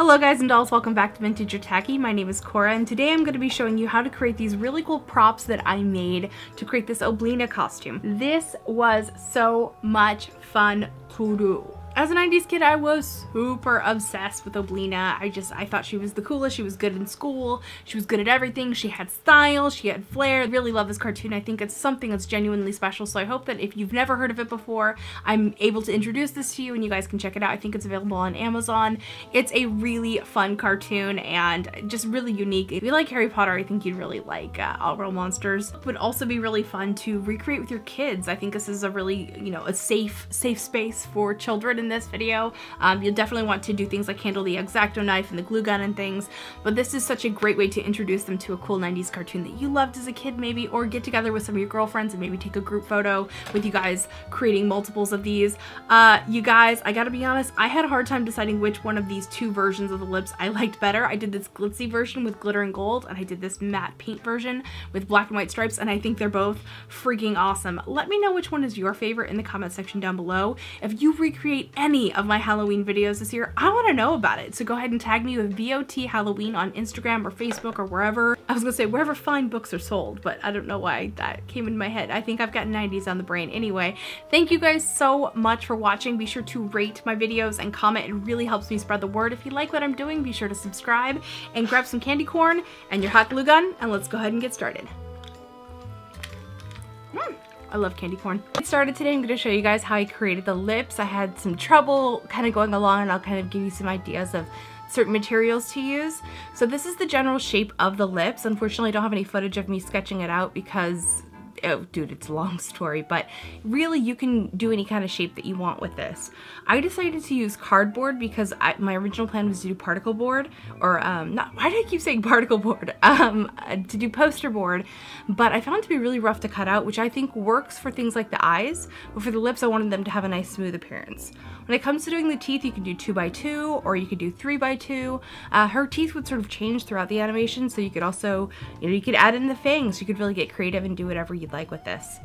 Hello guys and dolls, welcome back to Vintageortacky. My name is Cora and today I'm going to be showing you how to create these really cool props that I made to create this Oblina costume. This was so much fun to do. As a 90s kid, I was super obsessed with Oblina. I thought she was the coolest. She was good in school. She was good at everything. She had style. She had flair. I really love this cartoon. I think it's something that's genuinely special. So I hope that if you've never heard of it before, I'm able to introduce this to you and you guys can check it out. I think it's available on Amazon. It's a really fun cartoon and just really unique. If you like Harry Potter, I think you'd really like All Real Monsters. It would also be really fun to recreate with your kids. I think this is a really, a safe space for children in this video. You'll definitely want to do things like handle the X-acto knife and the glue gun and things, but this is such a great way to introduce them to a cool 90s cartoon that you loved as a kid maybe, or get together with some of your girlfriends and maybe take a group photo with you guys creating multiples of these. You guys, I gotta be honest, I had a hard time deciding which one of these two versions of the lips I liked better. I did this glitzy version with glitter and gold, and I did this matte paint version with black and white stripes, and I think they're both freaking awesome. Let me know which one is your favorite in the comment section down below. If you recreate any of my Halloween videos this year, I want to know about it. So go ahead and tag me with VOT Halloween on Instagram or Facebook or wherever. I was gonna say wherever fine books are sold, but I don't know why that came in my head. I think I've got 90s on the brain. Anyway, thank you guys so much for watching. Be sure to rate my videos and comment. It really helps me spread the word. If you like what I'm doing, be sure to subscribe and grab some candy corn and your hot glue gun, and let's go ahead and get started. I love candy corn. Get started today. I'm going to show you guys how I created the lips. I had some trouble kind of going along, and I'll kind of give you some ideas of certain materials to use. So this is the general shape of the lips. Unfortunately, I don't have any footage of me sketching it out because, oh dude, it's a long story, but really you can do any kind of shape that you want with this. I decided to use cardboard because my original plan was to do particle board, or why do I keep saying particle board? To do poster board, but I found it to be really rough to cut out, which I think works for things like the eyes, but for the lips I wanted them to have a nice smooth appearance. When it comes to doing the teeth, you can do 2x2 or you could do 3x2. Her teeth would sort of change throughout the animation, so you could also, you could add in the fangs. You could really get creative and do whatever you'd like with this.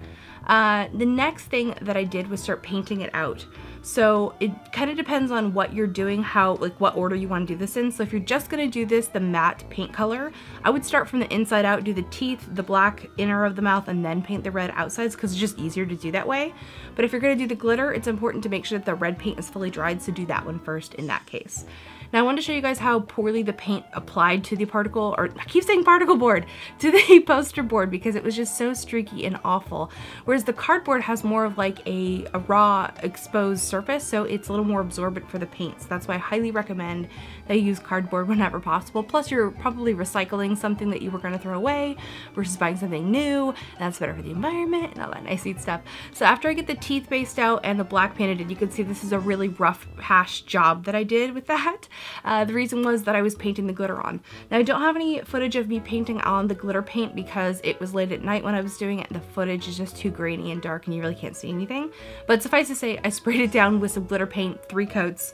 The next thing that I did was start painting it out. So it kind of depends on what you're doing, what order you want to do this in. So if you're just going to do this the matte paint color, I would start from the inside out, do the teeth, the black inner of the mouth, and then paint the red outsides because it's just easier to do that way. But if you're going to do the glitter, it's important to make sure that the red paint is fully dried, so do that one first in that case. Now I wanted to show you guys how poorly the paint applied to the particle, or I keep saying particle board, to the poster board because it was just so streaky and awful. Whereas the cardboard has more of like a raw exposed surface, so it's a little more absorbent for the paint. So that's why I highly recommend that you use cardboard whenever possible. Plus you're probably recycling something that you were going to throw away versus buying something new. That's better for the environment and all that nice neat stuff. So after I get the teeth based out and the black painted in, you can see this is a really rough hash job that I did with that. The reason was that I was painting the glitter on. Now I don't have any footage of me painting on the glitter paint because it was late at night when I was doing it and the footage is just too grainy and dark and you really can't see anything. But suffice to say, I sprayed it down with some glitter paint, 3 coats.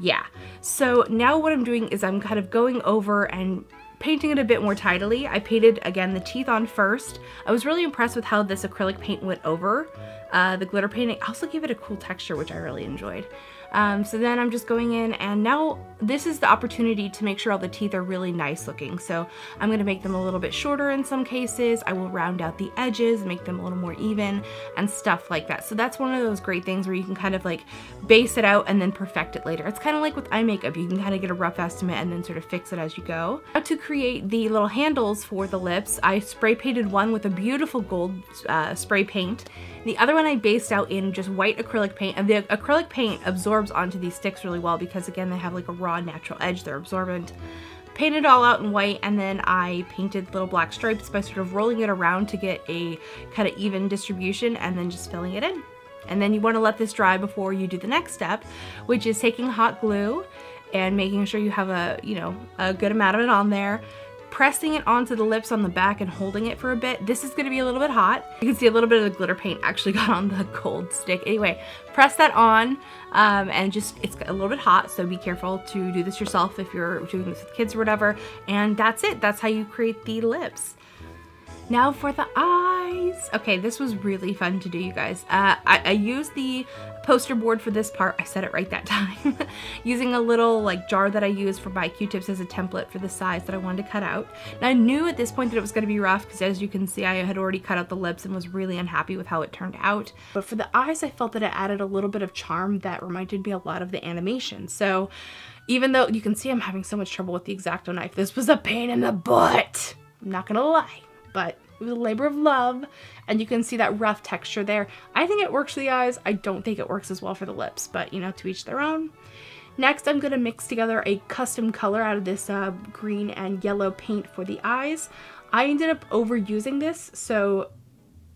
Yeah. So now what I'm doing is I'm kind of going over and painting it a bit more tidily. I painted, again, the teeth on first. I was really impressed with how this acrylic paint went over the glitter painting. I also gave it a cool texture, which I really enjoyed. So then I'm just going in, and now this is the opportunity to make sure all the teeth are really nice looking. So I'm going to make them a little bit shorter in some cases. I will round out the edges, make them a little more even and stuff like that. So that's one of those great things where you can kind of like base it out and then perfect it later. It's kind of like with eye makeup. You can kind of get a rough estimate and then sort of fix it as you go. Now to create the little handles for the lips, I spray painted one with a beautiful gold spray paint. The other one I based out in just white acrylic paint, and the acrylic paint absorbs onto these sticks really well because again they have like a raw natural edge, they're absorbent. Painted it all out in white, and then I painted little black stripes by sort of rolling it around to get a kind of even distribution and then just filling it in. And then you want to let this dry before you do the next step, which is taking hot glue and making sure you have a good amount of it on there. Pressing it onto the lips on the back and holding it for a bit. This is going to be a little bit hot. You can see a little bit of the glitter paint actually got on the gold stick. Anyway, press that on and just, it's a little bit hot, so be careful to do this yourself if you're doing this with kids or whatever. And that's it. That's how you create the lips. Now for the eyes. Okay, this was really fun to do, you guys. I used the poster board for this part. I said it right that time. Using a little like jar that I used for my Q-tips as a template for the size that I wanted to cut out. And I knew at this point that it was going to be rough because, as you can see, I had already cut out the lips and was really unhappy with how it turned out. But for the eyes, I felt that it added a little bit of charm that reminded me a lot of the animation. So even though you can see I'm having so much trouble with the X-acto knife, this was a pain in the butt. I'm not gonna lie. But it was a labor of love, and you can see that rough texture there. I think it works for the eyes. I don't think it works as well for the lips, but you know, to each their own. Next, I'm gonna mix together a custom color out of this green and yellow paint for the eyes. I ended up overusing this, so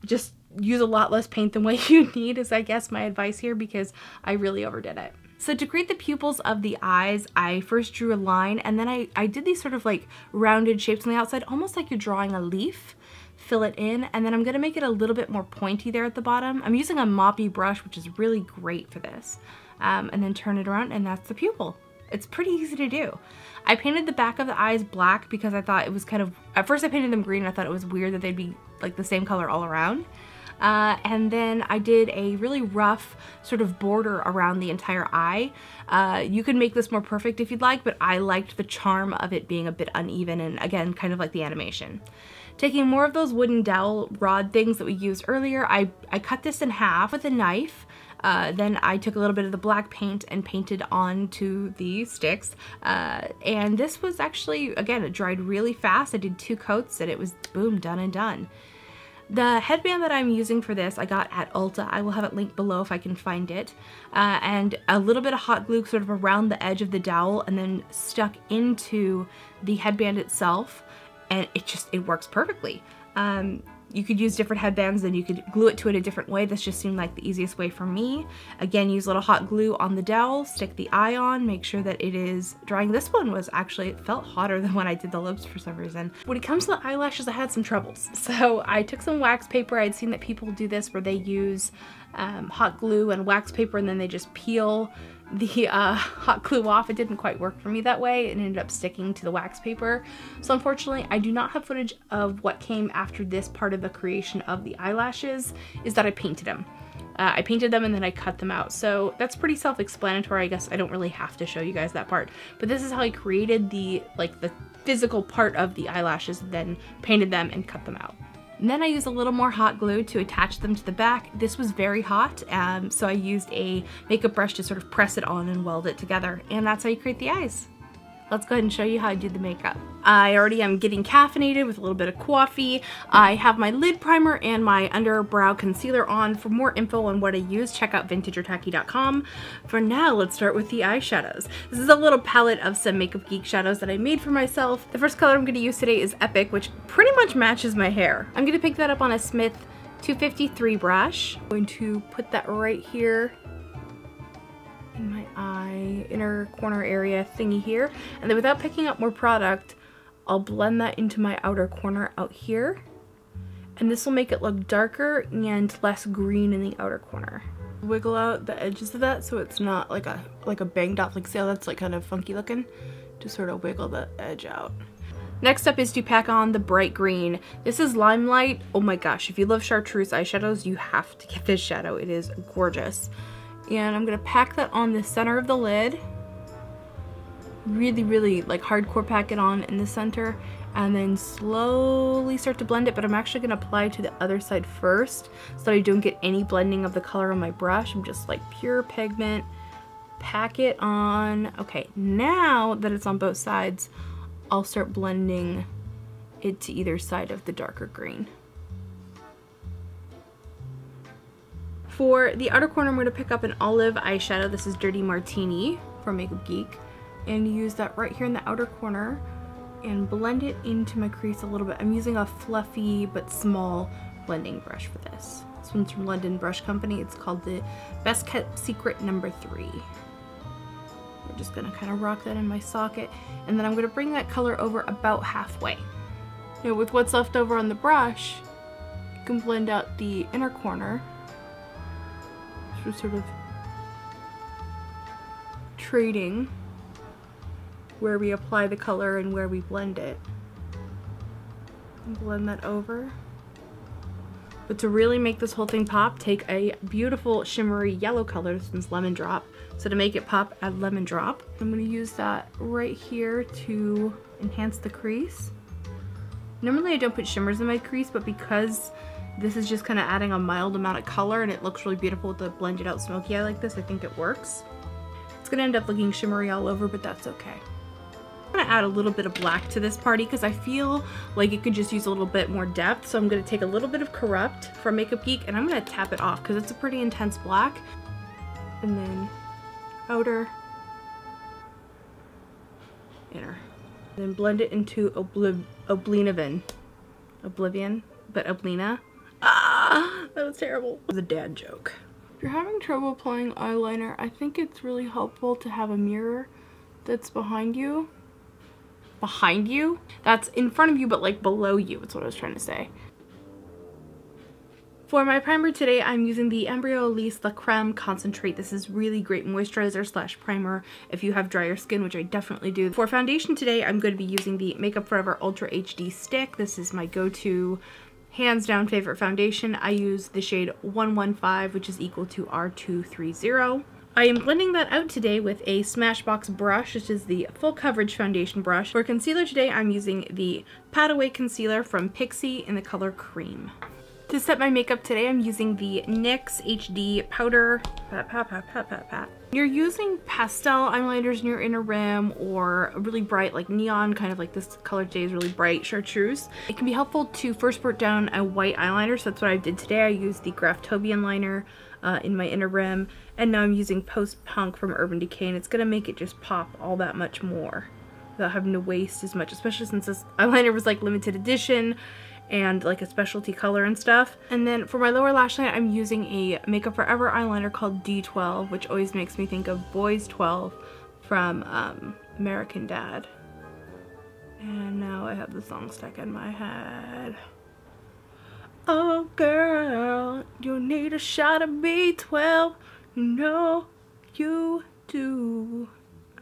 just use a lot less paint than what you need is, I guess, my advice here, because I really overdid it. So to create the pupils of the eyes, I first drew a line, and then I did these sort of like rounded shapes on the outside, almost like you're drawing a leaf. Fill it in, and then I'm gonna make it a little bit more pointy there at the bottom. I'm using a moppy brush, which is really great for this. And then turn it around, and that's the pupil. It's pretty easy to do. I painted the back of the eyes black because I thought it was kind of, at first I painted them green and I thought it was weird that they'd be like the same color all around. And then I did a really rough sort of border around the entire eye. You can make this more perfect if you'd like, but I liked the charm of it being a bit uneven and, again, kind of like the animation. Taking more of those wooden dowel rod things that we used earlier, I cut this in half with a knife. Then I took a little bit of the black paint and painted onto the sticks. And this was actually, again, it dried really fast. I did 2 coats and it was boom, done and done. The headband that I'm using for this I got at Ulta. I will have it linked below if I can find it. And a little bit of hot glue sort of around the edge of the dowel and then stuck into the headband itself. And it works perfectly. You could use different headbands and you could glue it to it a different way. This just seemed like the easiest way for me. Again, use a little hot glue on the dowel, stick the eye on, make sure that it is drying. This one was actually, it felt hotter than when I did the lips for some reason. When it comes to the eyelashes, I had some troubles. So I took some wax paper. I'd seen that people do this where they use hot glue and wax paper and then they just peel the hot glue off. It didn't quite work for me that way. It ended up sticking to the wax paper. So unfortunately, I do not have footage of what came after this part of the creation of the eyelashes, is that I painted them. I painted them and then I cut them out. So that's pretty self-explanatory. I guess I don't really have to show you guys that part. But this is how I created the physical part of the eyelashes, then painted them and cut them out. And then I used a little more hot glue to attach them to the back. This was very hot, so I used a makeup brush to sort of press it on and weld it together. And that's how you create the eyes. Let's go ahead and show you how I do the makeup. I already am getting caffeinated with a little bit of coffee. I have my lid primer and my underbrow concealer on. For more info on what I use, check out vintageortacky.com. For now, let's start with the eyeshadows. This is a little palette of some Makeup Geek shadows that I made for myself. The first color I'm going to use today is Epic, which pretty much matches my hair. I'm going to pick that up on a Smith 253 brush. I'm going to put that right here in my eye, inner corner area thingy here. And then without picking up more product, I'll blend that into my outer corner out here. And this will make it look darker and less green in the outer corner. Wiggle out the edges of that so it's not like a banged off, like, see how that's like kind of funky looking? Just sort of wiggle the edge out. Next up is to pack on the bright green. This is Limelight. Oh my gosh, if you love chartreuse eyeshadows, you have to get this shadow. It is gorgeous. And I'm gonna pack that on the center of the lid. Really like hardcore pack it on in the center and then slowly start to blend it, but I'm actually gonna apply to the other side first so that I don't get any blending of the color on my brush. I'm just like pure pigment, pack it on. Okay, now that it's on both sides, I'll start blending it to either side of the darker green. For the outer corner, I'm going to pick up an olive eyeshadow. This is Dirty Martini from Makeup Geek, and use that right here in the outer corner and blend it into my crease a little bit. I'm using a fluffy but small blending brush for this. This one's from London Brush Company. It's called the Best Kept Secret No. 3. We're just going to kind of rock that in my socket, and then I'm going to bring that color over about halfway. Now with what's left over on the brush, you can blend out the inner corner. Sort of trading where we apply the color and where we blend it. And blend that over. But to really make this whole thing pop, take a beautiful shimmery yellow color. This one's Lemon Drop. So to make it pop, add Lemon Drop. I'm going to use that right here to enhance the crease. Normally I don't put shimmers in my crease, but because this is just kind of adding a mild amount of color and it looks really beautiful with the blended out smoky eye like this, I think it works. It's going to end up looking shimmery all over, but that's okay. I'm going to add a little bit of black to this party because I feel like it could just use a little bit more depth. So I'm going to take a little bit of Corrupt from Makeup Geek and I'm going to tap it off because it's a pretty intense black. And then outer, inner. Then blend it into Oblivion, but Oblina. Ah, that was terrible. It was a dad joke. If you're having trouble applying eyeliner, I think it's really helpful to have a mirror that's behind you. Behind you? That's in front of you, but like below you. That's what I was trying to say. For my primer today, I'm using the Embryolisse La Creme Concentrate. This is really great moisturizer slash primer if you have drier skin, which I definitely do. For foundation today, I'm going to be using the Makeup Forever Ultra HD Stick. This is my go-to, hands down favorite foundation. I use the shade 115, which is equal to R230. I am blending that out today with a Smashbox brush, which is the full coverage foundation brush. For concealer today, I'm using the Pat Away Concealer from Pixie in the color Cream. To set my makeup today, I'm using the NYX HD powder. You're using pastel eyeliners in your inner rim or a really bright like neon, kind of like this color today is really bright, chartreuse. It can be helpful to first put down a white eyeliner, so that's what I did today. I used the Graftobian liner in my inner rim, and now I'm using Post Punk from Urban Decay, and it's gonna make it just pop all that much more without having to waste as much, especially since this eyeliner was like limited edition and like a specialty color and stuff. And then for my lower lash line, I'm using a Makeup Forever eyeliner called D12, which always makes me think of Boys 12 from American Dad. And now I have the song stuck in my head. Oh girl, you need a shot of B12, you know you do.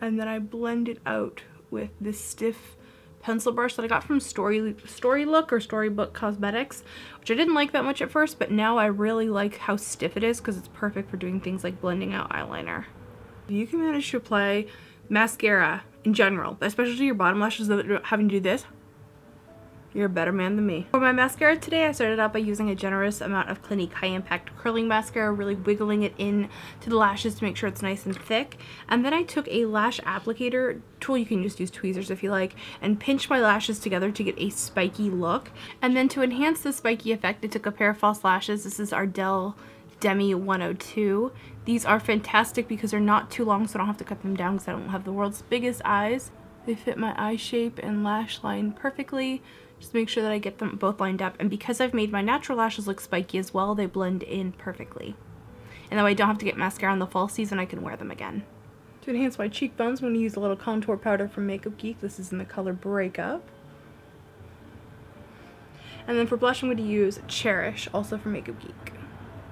And then I blend it out with this stiff pencil brush that I got from Storylook or Storybook Cosmetics, which I didn't like that much at first, but now I really like how stiff it is because it's perfect for doing things like blending out eyeliner. If you can manage to apply mascara in general, especially to your bottom lashes without having to do this, you're a better man than me. For my mascara today, I started out by using a generous amount of Clinique High Impact Curling Mascara, really wiggling it in to the lashes to make sure it's nice and thick. And then I took a lash applicator tool, you can just use tweezers if you like, and pinched my lashes together to get a spiky look. And then to enhance the spiky effect, I took a pair of false lashes. This is Ardell Demi 102. These are fantastic because they're not too long, so I don't have to cut them down because I don't have the world's biggest eyes. They fit my eye shape and lash line perfectly. Just make sure that I get them both lined up, and because I've made my natural lashes look spiky as well, they blend in perfectly. And that way I don't have to get mascara on the fall season, I can wear them again. To enhance my cheekbones, I'm going to use a little contour powder from Makeup Geek. This is in the color Breakup. And then for blush, I'm going to use Cherish, also from Makeup Geek.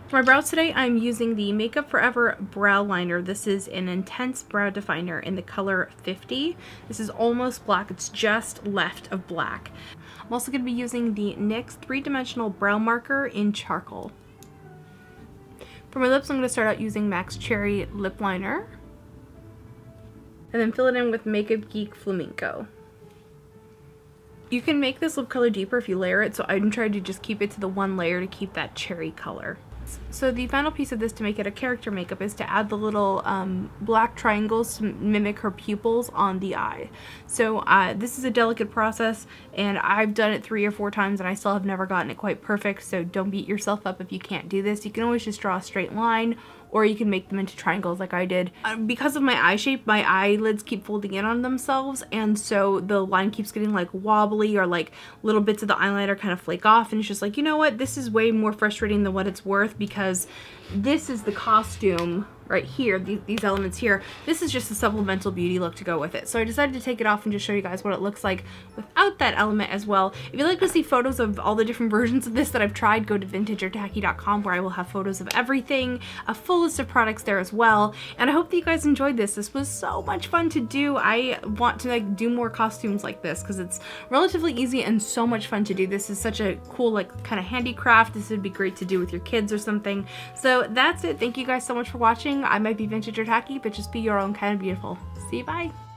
For my brows today, I'm using the Makeup Forever Brow Liner. This is an intense brow definer in the color 50. This is almost black, it's just left of black. I'm also going to be using the NYX 3-dimensional brow marker in charcoal. For my lips, I'm going to start out using MAC's Cherry Lip Liner. And then fill it in with Makeup Geek Flamenco. You can make this lip color deeper if you layer it, so I'm trying to just keep it to the one layer to keep that cherry color. So the final piece of this to make it a character makeup is to add the little black triangles to mimic her pupils on the eye. So this is a delicate process, and I've done it 3 or 4 times and I still have never gotten it quite perfect, so don't beat yourself up if you can't do this. You can always just draw a straight line, or you can make them into triangles like I did. Because of my eye shape, my eyelids keep folding in on themselves, and so the line keeps getting like wobbly, or like little bits of the eyeliner kind of flake off, and it's just like, you know what, this is way more frustrating than what it's worth, because this is the costume right here, these elements here. This is just a supplemental beauty look to go with it. So I decided to take it off and just show you guys what it looks like without that element as well. If you'd like to see photos of all the different versions of this that I've tried, go to vintageortacky.com, where I will have photos of everything, a full list of products there as well. And I hope that you guys enjoyed this. This was so much fun to do. I want to like do more costumes like this because it's relatively easy and so much fun to do. This is such a cool like kind of handicraft. This would be great to do with your kids or something. So that's it. Thank you guys so much for watching. I might be Vintageortacky, but just be your own kind of beautiful. See you, bye!